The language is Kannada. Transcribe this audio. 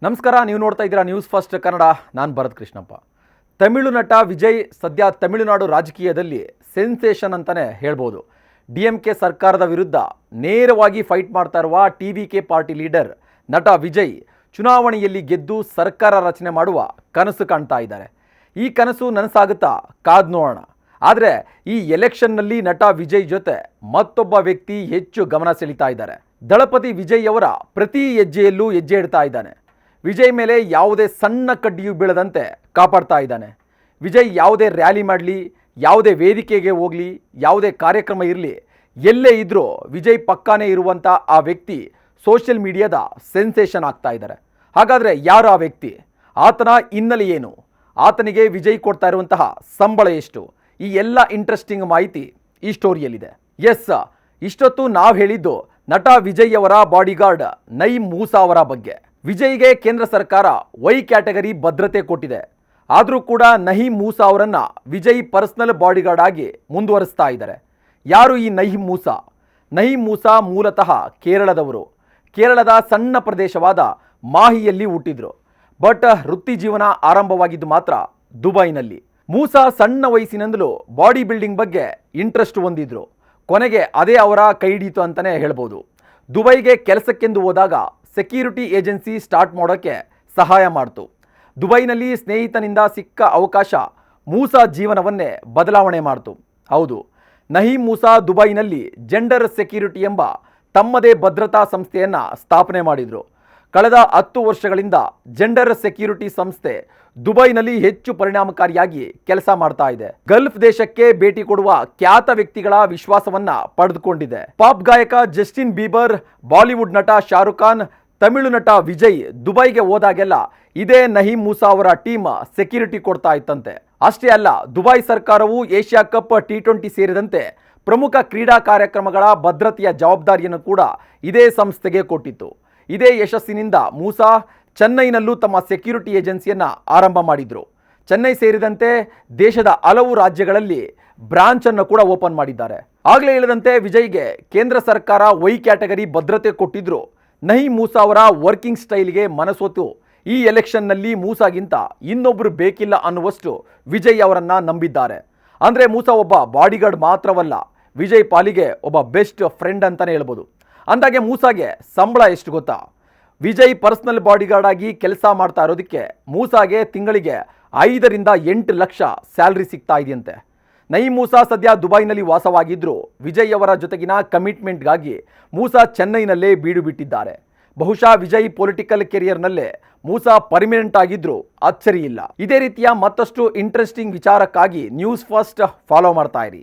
ನಮಸ್ಕಾರ, ನೀವು ನೋಡ್ತಾ ಇದ್ದೀರಾ ನ್ಯೂಸ್ ಫಸ್ಟ್ ಕನ್ನಡ. ನಾನು ಭರತ್ ಕೃಷ್ಣಪ್ಪ. ತಮಿಳು ನಟ ವಿಜಯ್ ಸದ್ಯ ತಮಿಳುನಾಡು ರಾಜಕೀಯದಲ್ಲಿ ಸೆನ್ಸೇಷನ್ ಅಂತಾನೆ ಹೇಳ್ಬೋದು. DMK ಸರ್ಕಾರದ ವಿರುದ್ಧ ನೇರವಾಗಿ ಫೈಟ್ ಮಾಡ್ತಾ ಇರುವ TVK ಪಾರ್ಟಿ ಲೀಡರ್ ನಟ ವಿಜಯ್ ಚುನಾವಣೆಯಲ್ಲಿ ಗೆದ್ದು ಸರ್ಕಾರ ರಚನೆ ಮಾಡುವ ಕನಸು ಕಾಣ್ತಾ ಇದ್ದಾರೆ. ಈ ಕನಸು ನನಸಾಗುತ್ತಾ ಕಾದ್ ನೋಡೋಣ. ಆದರೆ ಈ ಎಲೆಕ್ಷನ್ನಲ್ಲಿ ನಟ ವಿಜಯ್ ಜೊತೆ ಮತ್ತೊಬ್ಬ ವ್ಯಕ್ತಿ ಹೆಚ್ಚು ಗಮನ ಸೆಳೀತಾ ಇದ್ದಾರೆ. ದಳಪತಿ ವಿಜಯ್ ಅವರ ಪ್ರತಿ ಹೆಜ್ಜೆಯಲ್ಲೂ ಹೆಜ್ಜೆ ಇಡ್ತಾ ಇದ್ದಾನೆ. ವಿಜಯ್ ಮೇಲೆ ಯಾವುದೇ ಸಣ್ಣ ಕಡ್ಡಿಯೂ ಬೀಳದಂತೆ ಕಾಪಾಡ್ತಾ ಇದ್ದಾನೆ. ವಿಜಯ್ ಯಾವುದೇ ರ್ಯಾಲಿ ಮಾಡಲಿ, ಯಾವುದೇ ವೇದಿಕೆಗೆ ಹೋಗಲಿ, ಯಾವುದೇ ಕಾರ್ಯಕ್ರಮ ಇರಲಿ, ಎಲ್ಲೇ ಇದ್ರೂ ವಿಜಯ್ ಪಕ್ಕಾನೇ ಇರುವಂಥ ಆ ವ್ಯಕ್ತಿ ಸೋಷಿಯಲ್ ಮೀಡಿಯಾದ ಸೆನ್ಸೇಷನ್ ಆಗ್ತಾ ಇದ್ದಾರೆ. ಹಾಗಾದರೆ ಯಾರು ಆ ವ್ಯಕ್ತಿ? ಆತನ ಹಿನ್ನೆಲೆ ಏನು? ಆತನಿಗೆ ವಿಜಯ್ ಕೊಡ್ತಾ ಇರುವಂತಹ ಸಂಬಳ ಎಷ್ಟು? ಈ ಎಲ್ಲ ಇಂಟ್ರೆಸ್ಟಿಂಗ್ ಮಾಹಿತಿ ಈ ಸ್ಟೋರಿಯಲ್ಲಿದೆ. ಎಸ್, ಇಷ್ಟೊತ್ತು ನಾವು ಹೇಳಿದ್ದು ನಟ ವಿಜಯ್ ಅವರ ಬಾಡಿಗಾರ್ಡ್ ನಯೀಮ್ ಮೂಸಾ ಅವರ ಬಗ್ಗೆ. ವಿಜಯ್ಗೆ ಕೇಂದ್ರ ಸರ್ಕಾರ ವೈ ಕ್ಯಾಟಗರಿ ಭದ್ರತೆ ಕೊಟ್ಟಿದೆ. ಆದರೂ ಕೂಡ ನಯೀಮ್ ಮೂಸಾ ಅವರನ್ನು ವಿಜಯ್ ಪರ್ಸನಲ್ ಬಾಡಿಗಾರ್ಡ್ ಆಗಿ ಮುಂದುವರಿಸ್ತಾ ಇದ್ದಾರೆ. ಯಾರು ಈ ನಯೀಮ್ ಮೂಸಾ? ನಯೀಮ್ ಮೂಸಾ ಮೂಲತಃ ಕೇರಳದವರು. ಕೇರಳದ ಸಣ್ಣ ಪ್ರದೇಶವಾದ ಮಾಹಿಯಲ್ಲಿ ಹುಟ್ಟಿದ್ರು. ಬಟ್ ವೃತ್ತಿ ಜೀವನ ಆರಂಭವಾಗಿದ್ದು ಮಾತ್ರ ದುಬೈನಲ್ಲಿ. ಮೂಸಾ ಸಣ್ಣ ವಯಸ್ಸಿನಿಂದಲೂ ಬಾಡಿ ಬಿಲ್ಡಿಂಗ್ ಬಗ್ಗೆ ಇಂಟ್ರೆಸ್ಟ್ ಹೊಂದಿದ್ರು. ಕೊನೆಗೆ ಅದೇ ಅವರ ಕೈ ಹಿಡಿಯಿತು ಅಂತಲೇ ಹೇಳ್ಬೋದು. ದುಬೈಗೆ ಕೆಲಸಕ್ಕೆಂದು ಹೋದಾಗ ಸೆಕ್ಯೂರಿಟಿ ಏಜೆನ್ಸಿ ಸ್ಟಾರ್ಟ್ ಮಾಡೋಕ್ಕೆ ಸಹಾಯ ಮಾಡ್ತು. ದುಬೈನಲ್ಲಿ ಸ್ನೇಹಿತನಿಂದ ಸಿಕ್ಕ ಅವಕಾಶ ಮೂಸಾ ಜೀವನವನ್ನೇ ಬದಲಾವಣೆ ಮಾಡ್ತು. ಹೌದು, ನಯೀಮ್ ಮೂಸಾ ದುಬೈನಲ್ಲಿ ಜೆಂಡರ್ ಸೆಕ್ಯೂರಿಟಿ ಎಂಬ ತಮ್ಮದೇ ಭದ್ರತಾ ಸಂಸ್ಥೆಯನ್ನು ಸ್ಥಾಪನೆ ಮಾಡಿದರು. ಕಳೆದ 10 ವರ್ಷಗಳಿಂದ ಜೆಂಡರ್ ಸೆಕ್ಯೂರಿಟಿ ಸಂಸ್ಥೆ ದುಬೈನಲ್ಲಿ ಹೆಚ್ಚು ಪರಿಣಾಮಕಾರಿಯಾಗಿ ಕೆಲಸ ಮಾಡ್ತಾ ಇದೆ. ಗಲ್ಫ್ ದೇಶಕ್ಕೆ ಭೇಟಿ ಕೊಡುವ ಖ್ಯಾತ ವ್ಯಕ್ತಿಗಳ ವಿಶ್ವಾಸವನ್ನ ಪಡೆದುಕೊಂಡಿದೆ. ಪಾಪ್ ಗಾಯಕ ಜಸ್ಟಿನ್ ಬೀಬರ್, ಬಾಲಿವುಡ್ ನಟ ಶಾರುಖ್ ಖಾನ್, ತಮಿಳು ನಟ ವಿಜಯ್ ದುಬೈಗೆ ಹೋದಾಗೆಲ್ಲ ಇದೇ ನಯೀಮ್ ಮೂಸಾ ಅವರ ಟೀಮ್ ಸೆಕ್ಯೂರಿಟಿ ಕೊಡ್ತಾ ಇತ್ತಂತೆ. ಅಷ್ಟೇ ಅಲ್ಲ, ದುಬೈ ಸರ್ಕಾರವು ಏಷ್ಯಾ ಕಪ್ T20 ಸೇರಿದಂತೆ ಪ್ರಮುಖ ಕ್ರೀಡಾ ಕಾರ್ಯಕ್ರಮಗಳ ಭದ್ರತೆಯ ಜವಾಬ್ದಾರಿಯನ್ನು ಕೂಡ ಇದೇ ಸಂಸ್ಥೆಗೆ ಕೊಟ್ಟಿತ್ತು. ಇದೇ ಯಶಸ್ಸಿನಿಂದ ಮೂಸಾ ಚೆನ್ನೈನಲ್ಲೂ ತಮ್ಮ ಸೆಕ್ಯೂರಿಟಿ ಏಜೆನ್ಸಿಯನ್ನು ಆರಂಭ ಮಾಡಿದರು. ಚೆನ್ನೈ ಸೇರಿದಂತೆ ದೇಶದ ಹಲವು ರಾಜ್ಯಗಳಲ್ಲಿ ಬ್ರಾಂಚನ್ನು ಕೂಡ ಓಪನ್ ಮಾಡಿದ್ದಾರೆ. ಆಗಲೇ ಹೇಳಿದಂತೆ ವಿಜಯ್ಗೆ ಕೇಂದ್ರ ಸರ್ಕಾರ ವೈ ಕ್ಯಾಟಗರಿ ಭದ್ರತೆ ಕೊಟ್ಟಿದ್ರು. ನಯೀಮ್ ಮೂಸಾ ಅವರ ವರ್ಕಿಂಗ್ ಸ್ಟೈಲ್ಗೆ ಮನಸೋತು ಈ ಎಲೆಕ್ಷನ್ನಲ್ಲಿ ಮೂಸಾಗಿಂತ ಇನ್ನೊಬ್ಬರು ಬೇಕಿಲ್ಲ ಅನ್ನುವಷ್ಟು ವಿಜಯ್ ಅವರನ್ನು ನಂಬಿದ್ದಾರೆ. ಅಂದರೆ ಮೂಸಾ ಒಬ್ಬ ಬಾಡಿಗಾರ್ಡ್ ಮಾತ್ರವಲ್ಲ, ವಿಜಯ್ ಪಾಲಿಗೆ ಒಬ್ಬ ಬೆಸ್ಟ್ ಫ್ರೆಂಡ್ ಅಂತಲೇ ಹೇಳ್ಬೋದು. ಅಂದಾಗೆ ಮೂಸಾಗೆ ಸಂಬಳ ಎಷ್ಟು ಗೊತ್ತಾ? ವಿಜಯ್ ಪರ್ಸನಲ್ ಬಾಡಿಗಾರ್ಡ್ ಆಗಿ ಕೆಲಸ ಮಾಡ್ತಾ ಇರೋದಕ್ಕೆ ಮೂಸಾಗೆ ತಿಂಗಳಿಗೆ 5 ರಿಂದ 8 ಲಕ್ಷ ಸ್ಯಾಲ್ರಿ ಸಿಗ್ತಾ ಇದೆಯಂತೆ. ನಯೀಮ್ ಮೂಸಾ ಸದ್ಯ ದುಬೈನಲ್ಲಿ ವಾಸವಾಗಿದ್ದರು. ವಿಜಯ್ ಅವರ ಜೊತೆಗಿನ ಕಮಿಟ್ಮೆಂಟ್ಗಾಗಿ ಮೂಸಾ ಚೆನ್ನೈನಲ್ಲೇ ಬೀಡು ಬಿಟ್ಟಿದ್ದಾರೆ. ಬಹುಶಃ ವಿಜಯ್ ಪೊಲಿಟಿಕಲ್ ಕೆರಿಯರ್ನಲ್ಲೇ ಮೂಸಾ ಪರ್ಮನೆಂಟ್ ಆಗಿದ್ರು ಅಚ್ಚರಿ ಇಲ್ಲ. ಇದೇ ರೀತಿಯ ಮತ್ತಷ್ಟು ಇಂಟ್ರೆಸ್ಟಿಂಗ್ ವಿಚಾರಕ್ಕಾಗಿ ನ್ಯೂಸ್ ಫಸ್ಟ್ ಫಾಲೋ ಮಾಡ್ತಾ ಇರಿ.